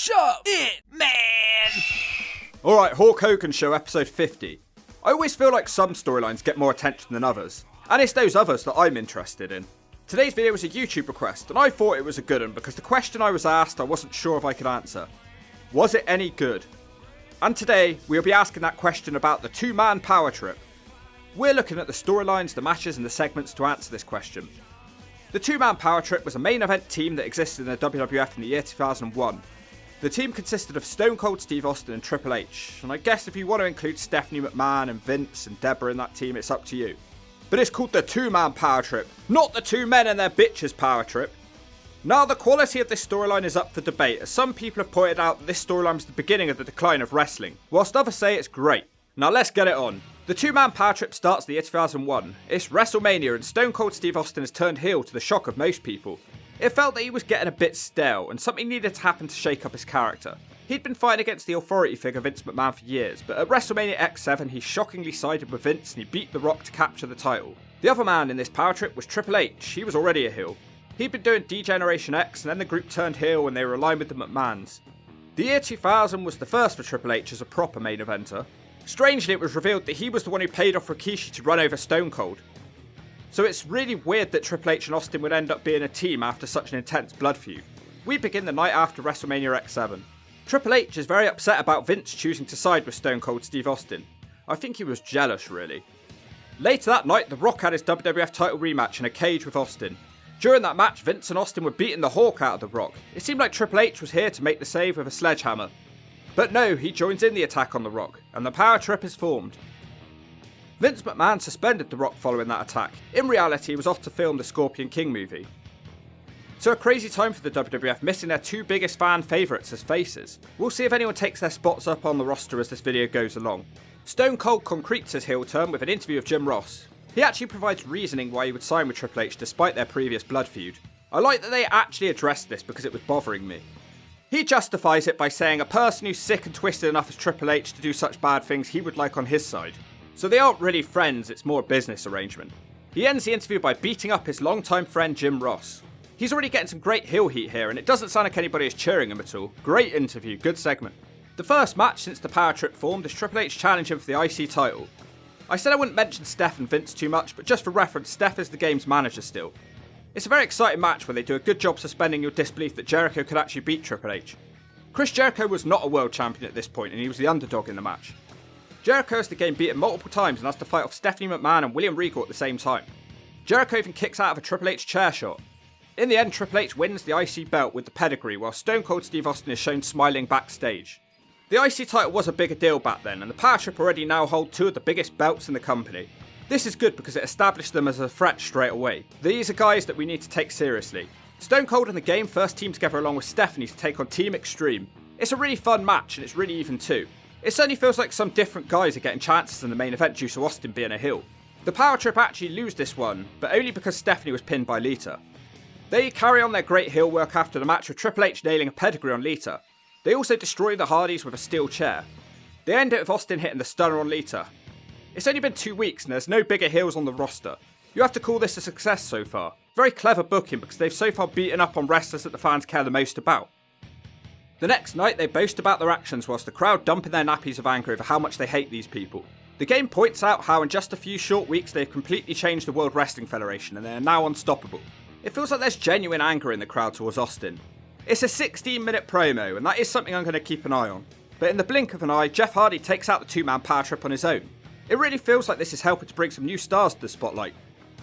Shove it, man! Alright, Hulk Hogan Show episode 50. I always feel like some storylines get more attention than others, and it's those others that I'm interested in. Today's video was a YouTube request, and I thought it was a good one because the question I was asked I wasn't sure if I could answer. Was it any good? And today, we'll be asking that question about the two-man power trip. We're looking at the storylines, the matches, and the segments to answer this question. The two-man power trip was a main event team that existed in the WWF in the year 2001. The team consisted of Stone Cold Steve Austin and Triple H, and I guess if you want to include Stephanie McMahon and Vince and Debra in that team, it's up to you. But it's called the two-man power trip, not the two men and their bitches power trip. Now, the quality of this storyline is up for debate, as some people have pointed out that this storyline was the beginning of the decline of wrestling, whilst others say it's great. Now let's get it on. The two-man power trip starts the year 2001. It's WrestleMania and Stone Cold Steve Austin has turned heel to the shock of most people. It felt that he was getting a bit stale, and something needed to happen to shake up his character. He'd been fighting against the authority figure Vince McMahon for years, but at WrestleMania X7 he shockingly sided with Vince and he beat The Rock to capture the title. The other man in this power trip was Triple H. He was already a heel. He'd been doing D-Generation X, and then the group turned heel when they were aligned with the McMahons. The year 2000 was the first for Triple H as a proper main eventer. Strangely, it was revealed that he was the one who paid off Rikishi to run over Stone Cold. So it's really weird that Triple H and Austin would end up being a team after such an intense blood feud. We begin the night after WrestleMania X7. Triple H is very upset about Vince choosing to side with Stone Cold Steve Austin. I think he was jealous, really. Later that night, The Rock had his WWF title rematch in a cage with Austin. During that match, Vince and Austin were beating the Hawk out of The Rock. It seemed like Triple H was here to make the save with a sledgehammer. But no, he joins in the attack on The Rock, and the power trip is formed. Vince McMahon suspended The Rock following that attack. In reality, he was off to film the Scorpion King movie. So a crazy time for the WWF, missing their two biggest fan favourites as faces. We'll see if anyone takes their spots up on the roster as this video goes along. Stone Cold concretes his heel turn with an interview of Jim Ross. He actually provides reasoning why he would sign with Triple H despite their previous blood feud. I like that they actually addressed this because it was bothering me. He justifies it by saying a person who's sick and twisted enough as Triple H to do such bad things he would like on his side. So they aren't really friends, it's more a business arrangement. He ends the interview by beating up his longtime friend Jim Ross. He's already getting some great heel heat here, and it doesn't sound like anybody is cheering him at all. Great interview, good segment. The first match since the power trip formed is Triple H challenging for the IC title. I said I wouldn't mention Steph and Vince too much, but just for reference, Steph is the game's manager still. It's a very exciting match where they do a good job suspending your disbelief that Jericho could actually beat Triple H. Chris Jericho was not a world champion at this point, and he was the underdog in the match. Jericho has the game beaten multiple times and has to fight off Stephanie McMahon and William Regal at the same time. Jericho even kicks out of a Triple H chair shot. In the end, Triple H wins the IC belt with the pedigree, while Stone Cold Steve Austin is shown smiling backstage. The IC title was a bigger deal back then, and the Power Trip already now hold two of the biggest belts in the company. This is good because it established them as a threat straight away. These are guys that we need to take seriously. Stone Cold and the game first team together along with Stephanie to take on Team Extreme. It's a really fun match and it's really even too. It certainly feels like some different guys are getting chances in the main event due to Austin being a heel. The Power Trip actually lose this one, but only because Stephanie was pinned by Lita. They carry on their great heel work after the match with Triple H nailing a pedigree on Lita. They also destroy the Hardys with a steel chair. They end it with Austin hitting the stunner on Lita. It's only been 2 weeks and there's no bigger heels on the roster. You have to call this a success so far. Very clever booking because they've so far beaten up on wrestlers that the fans care the most about. The next night they boast about their actions whilst the crowd dumping their nappies of anger over how much they hate these people. The game points out how in just a few short weeks they've completely changed the World Wrestling Federation and they are now unstoppable. It feels like there's genuine anger in the crowd towards Austin. It's a 16-minute promo and that is something I'm going to keep an eye on. But in the blink of an eye, Jeff Hardy takes out the two-man power trip on his own. It really feels like this is helping to bring some new stars to the spotlight.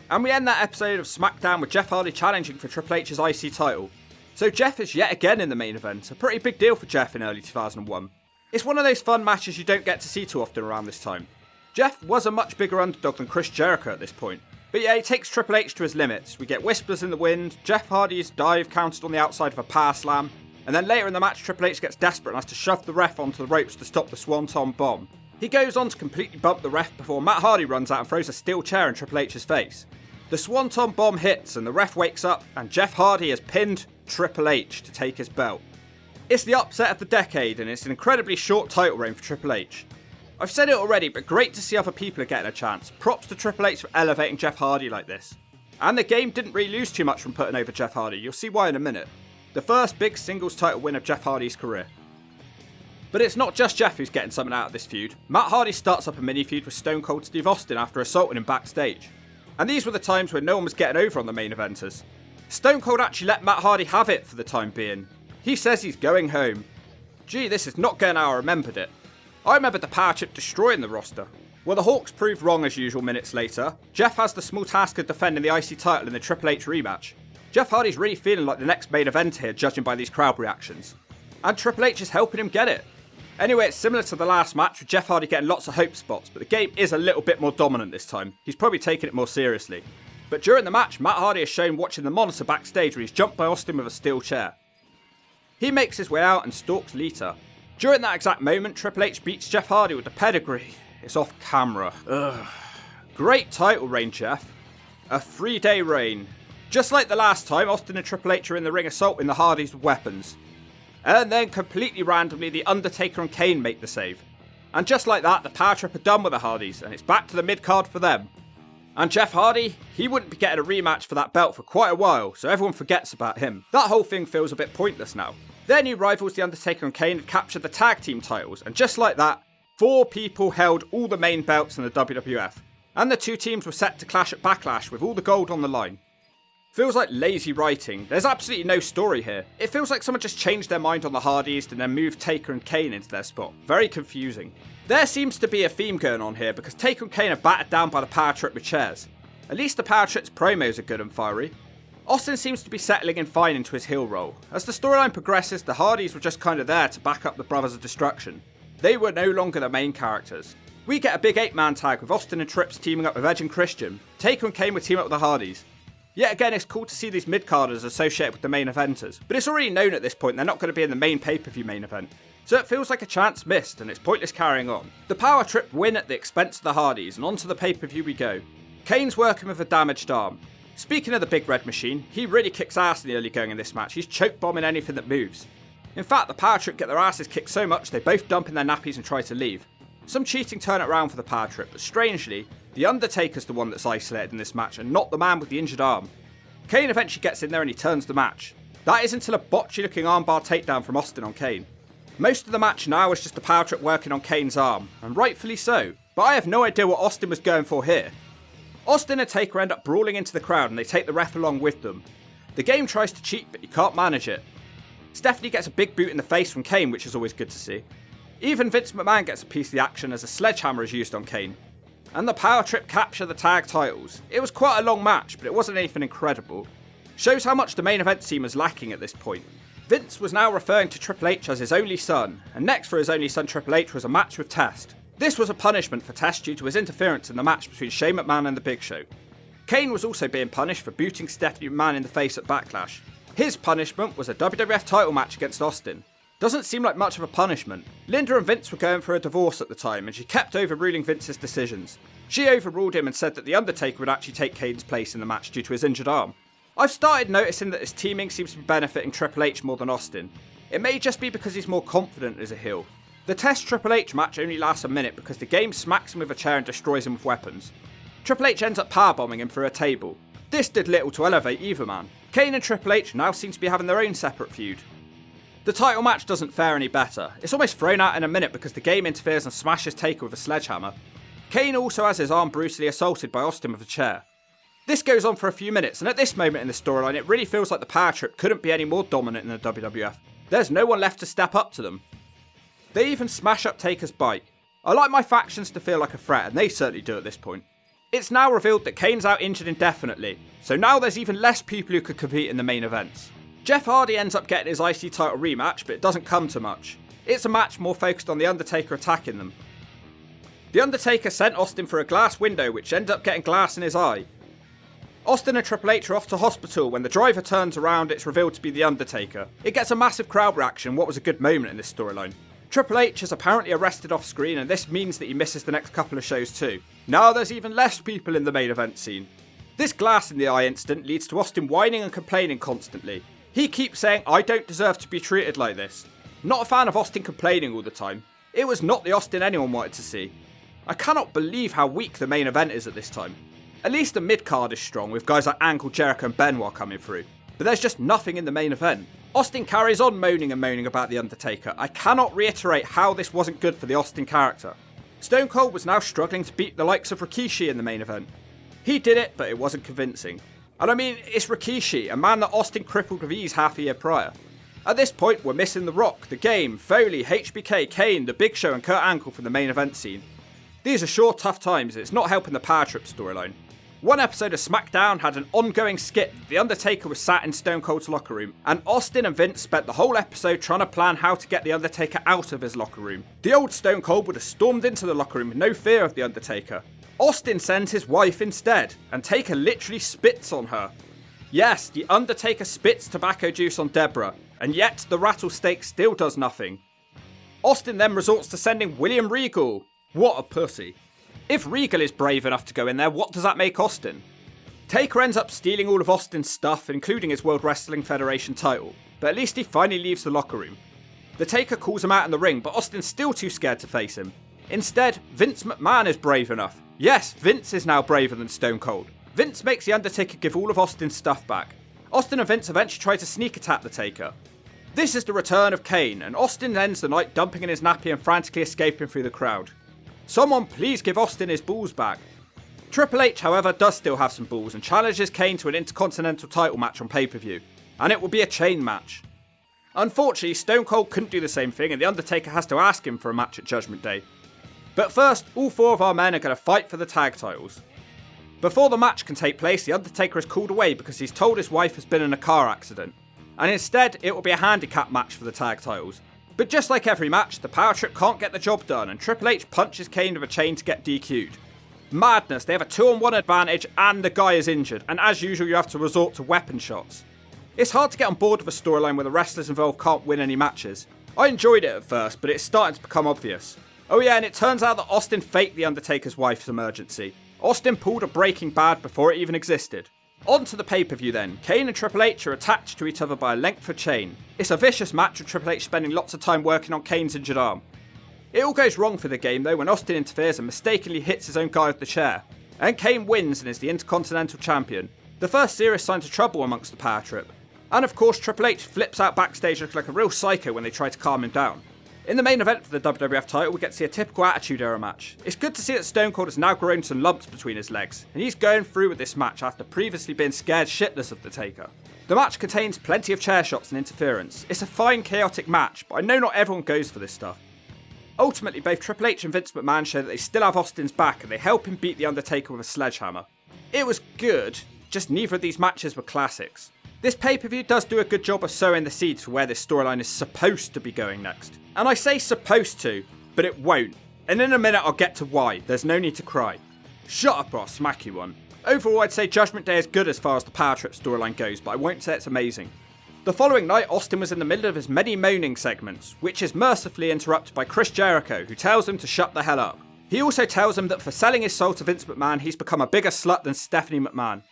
And we end that episode of SmackDown with Jeff Hardy challenging for Triple H's IC title. So Jeff is yet again in the main event, a pretty big deal for Jeff in early 2001. It's one of those fun matches you don't get to see too often around this time. Jeff was a much bigger underdog than Chris Jericho at this point. But yeah, he takes Triple H to his limits. We get whispers in the wind, Jeff Hardy's dive counted on the outside of a power slam, and then later in the match Triple H gets desperate and has to shove the ref onto the ropes to stop the Swanton Bomb. He goes on to completely bump the ref before Matt Hardy runs out and throws a steel chair in Triple H's face. The Swanton Bomb hits and the ref wakes up and Jeff Hardy has pinned Triple H to take his belt. It's the upset of the decade and it's an incredibly short title reign for Triple H. I've said it already, but great to see other people are getting a chance. Props to Triple H for elevating Jeff Hardy like this. And the game didn't really lose too much from putting over Jeff Hardy, you'll see why in a minute. the first big singles title win of Jeff Hardy's career. But it's not just Jeff who's getting something out of this feud. Matt Hardy starts up a mini feud with Stone Cold Steve Austin after assaulting him backstage. And these were the times when no one was getting over on the main eventers. Stone Cold actually let Matt Hardy have it for the time being. He says he's going home. Gee, this is not going how I remembered it. I remembered the power trip destroying the roster. Well, the Hawks proved wrong as usual minutes later. Jeff has the small task of defending the IC title in the Triple H rematch. Jeff Hardy's really feeling like the next main event here, judging by these crowd reactions. And Triple H is helping him get it. Anyway, it's similar to the last match with Jeff Hardy getting lots of hope spots, but the game is a little bit more dominant this time. He's probably taking it more seriously. But during the match, Matt Hardy is shown watching the monitor backstage when he's jumped by Austin with a steel chair. He makes his way out and stalks Lita. During that exact moment, Triple H beats Jeff Hardy with the pedigree. It's off camera. Ugh. Great title reign, Jeff. A 3-day reign. Just like the last time, Austin and Triple H are in the ring assaulting the Hardys with weapons. And then completely randomly, The Undertaker and Kane make the save. And just like that, the power trip are done with the Hardys, and it's back to the mid-card for them. And Jeff Hardy, he wouldn't be getting a rematch for that belt for quite a while, so everyone forgets about him. That whole thing feels a bit pointless now. Their new rivals, The Undertaker and Kane, had captured the tag team titles, and just like that, 4 people held all the main belts in the WWF. And the 2 teams were set to clash at Backlash with all the gold on the line. Feels like lazy writing. There's absolutely no story here. It feels like someone just changed their mind on the Hardys and then moved Taker and Kane into their spot. Very confusing. There seems to be a theme going on here because Taker and Kane are battered down by the power trip with chairs. At least the power trip's promos are good and fiery. Austin seems to be settling in fine into his heel role. As the storyline progresses, the Hardys were just kind of there to back up the Brothers of Destruction. They were no longer the main characters. We get a big 8-man tag with Austin and Trips teaming up with Edge and Christian. Taker and Kane would team up with the Hardys. Yet again, it's cool to see these mid-carders associated with the main eventers, but it's already known at this point they're not going to be in the main pay-per-view main event. So it feels like a chance missed, and it's pointless carrying on. The power trip win at the expense of the Hardys, and onto the pay-per-view we go. Kane's working with a damaged arm. Speaking of the Big Red Machine, he really kicks ass in the early going in this match. He's choke bombing anything that moves. In fact, the power trip get their asses kicked so much they both dump in their nappies and try to leave. Some cheating turn it around for the power trip, but strangely, The Undertaker's the one that's isolated in this match and not the man with the injured arm. Kane eventually gets in there and he turns the match. That is until a botchy looking armbar takedown from Austin on Kane. Most of the match now is just the power trip working on Kane's arm, and rightfully so, but I have no idea what Austin was going for here. Austin and Taker end up brawling into the crowd and they take the ref along with them. The game tries to cheat, but you can't manage it. Stephanie gets a big boot in the face from Kane, which is always good to see. Even Vince McMahon gets a piece of the action as a sledgehammer is used on Kane. And the power trip capture the tag titles. It was quite a long match, but it wasn't anything incredible. Shows how much the main event team was lacking at this point. Vince was now referring to Triple H as his only son, and next for his only son Triple H was a match with Test. This was a punishment for Test due to his interference in the match between Shane McMahon and The Big Show. Kane was also being punished for booting Stephanie McMahon in the face at Backlash. His punishment was a WWF title match against Austin. Doesn't seem like much of a punishment. Linda and Vince were going for a divorce at the time, and she kept overruling Vince's decisions. She overruled him and said that The Undertaker would actually take Kane's place in the match due to his injured arm. I've started noticing that his teaming seems to be benefiting Triple H more than Austin. It may just be because he's more confident as a heel. The Test Triple H match only lasts a minute because the game smacks him with a chair and destroys him with weapons. Triple H ends up powerbombing him through a table. This did little to elevate either man. Kane and Triple H now seem to be having their own separate feud. The title match doesn't fare any better. It's almost thrown out in a minute because the game interferes and smashes Taker with a sledgehammer. Kane also has his arm brutally assaulted by Austin with a chair. This goes on for a few minutes, and at this moment in the storyline it really feels like the power trip couldn't be any more dominant in the WWF. There's no one left to step up to them. They even smash up Taker's bike. I like my factions to feel like a threat, and they certainly do at this point. It's now revealed that Kane's out injured indefinitely, so now there's even less people who could compete in the main events. Jeff Hardy ends up getting his IC title rematch, but it doesn't come to much. It's a match more focused on The Undertaker attacking them. The Undertaker sent Austin for a glass window, which ended up getting glass in his eye. Austin and Triple H are off to hospital. When the driver turns around, it's revealed to be The Undertaker. It gets a massive crowd reaction, what was a good moment in this storyline. Triple H is apparently arrested off screen, and this means that he misses the next couple of shows too. Now there's even less people in the main event scene. This glass in the eye incident leads to Austin whining and complaining constantly. He keeps saying, "I don't deserve to be treated like this." Not a fan of Austin complaining all the time. It was not the Austin anyone wanted to see. I cannot believe how weak the main event is at this time. At least the mid-card is strong with guys like Angle, Jericho and Benoit coming through. But there's just nothing in the main event. Austin carries on moaning and moaning about The Undertaker. I cannot reiterate how this wasn't good for the Austin character. Stone Cold was now struggling to beat the likes of Rikishi in the main event. He did it, but it wasn't convincing. And I mean, it's Rikishi, a man that Austin crippled with ease half a year prior. At this point, we're missing The Rock, The Game, Foley, HBK, Kane, The Big Show and Kurt Angle from the main event scene. These are sure tough times and it's not helping the Power Trip storyline. One episode of SmackDown had an ongoing skit that The Undertaker was sat in Stone Cold's locker room, and Austin and Vince spent the whole episode trying to plan how to get The Undertaker out of his locker room. The old Stone Cold would have stormed into the locker room with no fear of The Undertaker. Austin sends his wife instead, and Taker literally spits on her. Yes, The Undertaker spits tobacco juice on Debra, and yet the rattlesnake still does nothing. Austin then resorts to sending William Regal. What a pussy. If Regal is brave enough to go in there, what does that make Austin? Taker ends up stealing all of Austin's stuff, including his World Wrestling Federation title, but at least he finally leaves the locker room. The Taker calls him out in the ring, but Austin's still too scared to face him. Instead, Vince McMahon is brave enough. Yes, Vince is now braver than Stone Cold. Vince makes The Undertaker give all of Austin's stuff back. Austin and Vince eventually try to sneak attack the Taker. This is the return of Kane, and Austin ends the night dumping in his nappy and frantically escaping through the crowd. Someone please give Austin his balls back. Triple H, however, does still have some balls and challenges Kane to an Intercontinental title match on pay-per-view, and it will be a chain match. Unfortunately, Stone Cold couldn't do the same thing and The Undertaker has to ask him for a match at Judgment Day. But first, all four of our men are going to fight for the tag titles. Before the match can take place, The Undertaker is called away because he's told his wife has been in a car accident, and instead it will be a handicap match for the tag titles. But just like every match, the Power Trip can't get the job done and Triple H punches Kane with a chain to get DQ'd. Madness, they have a 2-on-1 advantage and the guy is injured, and as usual you have to resort to weapon shots. It's hard to get on board with a storyline where the wrestlers involved can't win any matches. I enjoyed it at first, but it's starting to become obvious. Oh yeah, and it turns out that Austin faked The Undertaker's wife's emergency. Austin pulled a Breaking Bad before it even existed. On to the pay-per-view then. Kane and Triple H are attached to each other by a length of chain. It's a vicious match with Triple H spending lots of time working on Kane's injured arm. It all goes wrong for the Game though when Austin interferes and mistakenly hits his own guy with the chair. And Kane wins and is the Intercontinental Champion. The first serious sign of trouble amongst the Power Trip. And of course Triple H flips out backstage looking like a real psycho when they try to calm him down. In the main event for the WWF title, we get to see a typical Attitude Era match. It's good to see that Stone Cold has now grown some lumps between his legs, and he's going through with this match after previously being scared shitless of the Taker. The match contains plenty of chair shots and interference. It's a fine, chaotic match, but I know not everyone goes for this stuff. Ultimately, both Triple H and Vince McMahon show that they still have Austin's back, and they help him beat The Undertaker with a sledgehammer. It was good, just neither of these matches were classics. This pay-per-view does do a good job of sowing the seeds for where this storyline is supposed to be going next. And I say supposed to, but it won't. And in a minute I'll get to why, there's no need to cry. Shut up or I'll smack you one. Overall I'd say Judgment Day is good as far as the Power Trip storyline goes, but I won't say it's amazing. The following night Austin was in the middle of his many moaning segments, which is mercifully interrupted by Chris Jericho, who tells him to shut the hell up. He also tells him that for selling his soul to Vince McMahon he's become a bigger slut than Stephanie McMahon.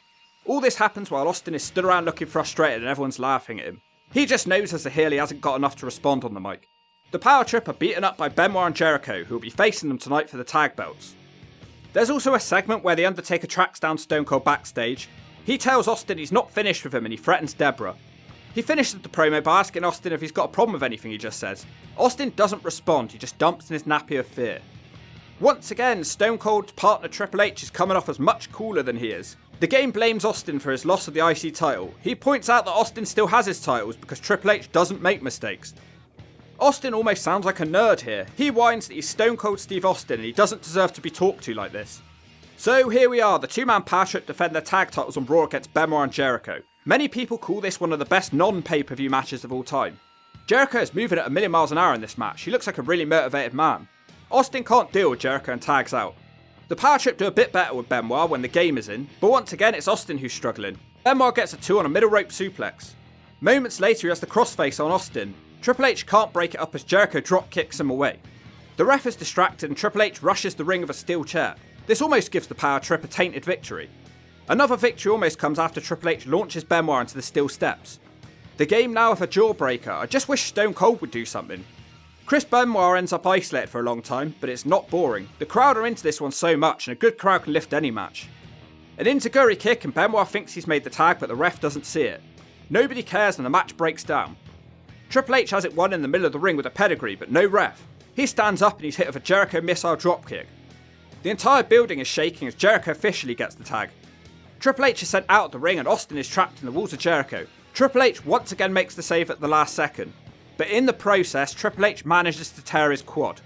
All this happens while Austin is stood around looking frustrated and everyone's laughing at him. He just knows as a heel he hasn't got enough to respond on the mic. The Power Trip are beaten up by Benoit and Jericho, who will be facing them tonight for the tag belts. There's also a segment where The Undertaker tracks down Stone Cold backstage. He tells Austin he's not finished with him and he threatens Debra. He finishes the promo by asking Austin if he's got a problem with anything he just says. Austin doesn't respond, he just dumps in his nappy of fear. Once again, Stone Cold's partner Triple H is coming off as much cooler than he is. The Game blames Austin for his loss of the IC title. He points out that Austin still has his titles because Triple H doesn't make mistakes. Austin almost sounds like a nerd here. He whines that he's Stone Cold Steve Austin and he doesn't deserve to be talked to like this. So here we are, the two-man Power Trip defend their tag titles on Raw against Benoit and Jericho. Many people call this one of the best non-pay-per-view matches of all time. Jericho is moving at a million miles an hour in this match. He looks like a really motivated man. Austin can't deal with Jericho and tags out. The Power Trip do a bit better with Benoit when the Game is in, but once again it's Austin who's struggling. Benoit gets a 2 on a middle rope suplex. Moments later he has the crossface on Austin. Triple H can't break it up as Jericho drop kicks him away. The ref is distracted and Triple H rushes the ring with a steel chair. This almost gives the Power Trip a tainted victory. Another victory almost comes after Triple H launches Benoit into the steel steps. The Game now with a jawbreaker. I just wish Stone Cold would do something. Chris Benoit ends up isolated for a long time, but it's not boring. The crowd are into this one so much, and a good crowd can lift any match. An enziguri kick and Benoit thinks he's made the tag, but the ref doesn't see it. Nobody cares and the match breaks down. Triple H has it won in the middle of the ring with a pedigree, but no ref. He stands up and he's hit with a Jericho missile dropkick. The entire building is shaking as Jericho officially gets the tag. Triple H is sent out of the ring and Austin is trapped in the walls of Jericho. Triple H once again makes the save at the last second, but in the process, Triple H manages to tear his quad.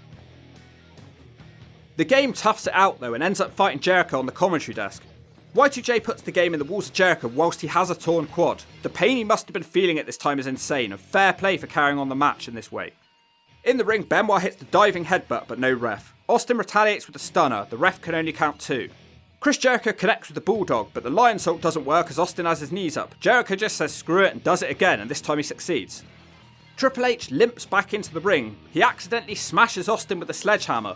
The game toughs it out though and ends up fighting Jericho on the commentary desk. Y2J puts the game in the walls of Jericho whilst he has a torn quad. The pain he must have been feeling at this time is insane, and fair play for carrying on the match in this way. In the ring, Benoit hits the diving headbutt but no ref. Austin retaliates with a stunner, the ref can only count 2. Chris Jericho connects with the Bulldog, but the Lion Salt doesn't work as Austin has his knees up. Jericho just says screw it and does it again, and this time he succeeds. Triple H limps back into the ring. He accidentally smashes Austin with a sledgehammer.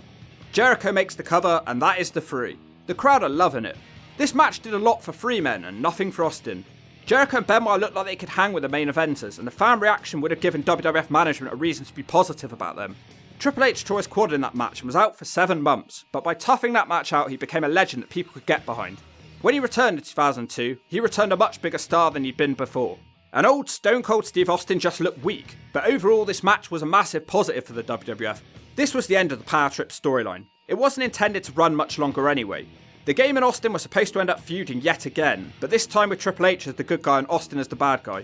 Jericho makes the cover, and that is the 3. The crowd are loving it. This match did a lot for 3 men and nothing for Austin. Jericho and Benoit looked like they could hang with the main eventers, and the fan reaction would have given WWF management a reason to be positive about them. Triple H tore his quad in that match and was out for 7 months, but by toughing that match out he became a legend that people could get behind. When he returned in 2002, he returned a much bigger star than he'd been before. An old Stone Cold Steve Austin just looked weak, but overall this match was a massive positive for the WWF. This was the end of the Power Trip storyline. It wasn't intended to run much longer anyway. The game and Austin were supposed to end up feuding yet again, but this time with Triple H as the good guy and Austin as the bad guy.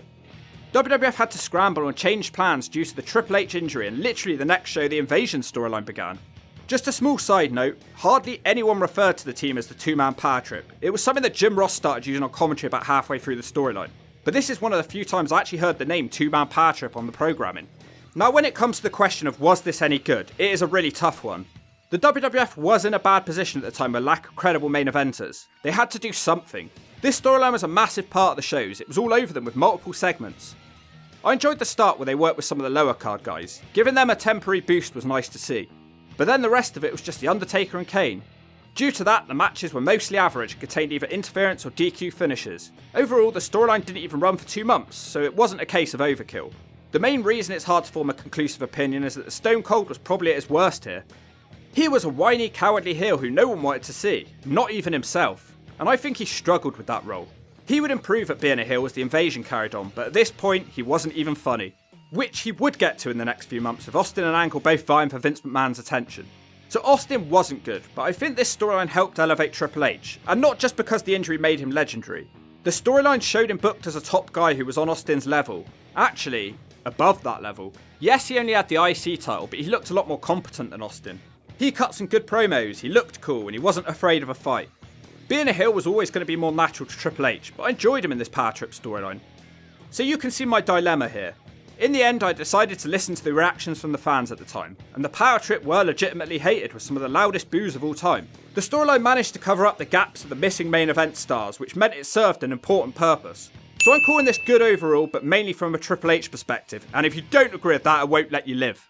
WWF had to scramble and change plans due to the Triple H injury, and literally the next show the Invasion storyline began. Just a small side note, hardly anyone referred to the team as the 2-man Power Trip. It was something that Jim Ross started using on commentary about halfway through the storyline. But this is one of the few times I actually heard the name 2-man Power Trip on the programming. Now when it comes to the question of was this any good, it is a really tough one. The WWF was in a bad position at the time with lack of credible main eventers. They had to do something. This storyline was a massive part of the shows, it was all over them with multiple segments. I enjoyed the start where they worked with some of the lower card guys. Giving them a temporary boost was nice to see. But then the rest of it was just The Undertaker and Kane. Due to that, the matches were mostly average and contained either interference or DQ finishes. Overall, the storyline didn't even run for 2 months, so it wasn't a case of overkill. The main reason it's hard to form a conclusive opinion is that the Stone Cold was probably at his worst here. He was a whiny, cowardly heel who no one wanted to see, not even himself, and I think he struggled with that role. He would improve at being a heel as the Invasion carried on, but at this point he wasn't even funny, which he would get to in the next few months with Austin and Angle both vying for Vince McMahon's attention. So Austin wasn't good, but I think this storyline helped elevate Triple H, and not just because the injury made him legendary. The storyline showed him booked as a top guy who was on Austin's level. Actually, above that level. Yes, he only had the IC title, but he looked a lot more competent than Austin. He cut some good promos, he looked cool, and he wasn't afraid of a fight. Being a heel was always going to be more natural to Triple H, but I enjoyed him in this Power Trip storyline. So you can see my dilemma here. In the end, I decided to listen to the reactions from the fans at the time, and the Power Trip were legitimately hated with some of the loudest boos of all time. The storyline managed to cover up the gaps of the missing main event stars, which meant it served an important purpose. So I'm calling this good overall, but mainly from a Triple H perspective, and if you don't agree with that, I won't let you live.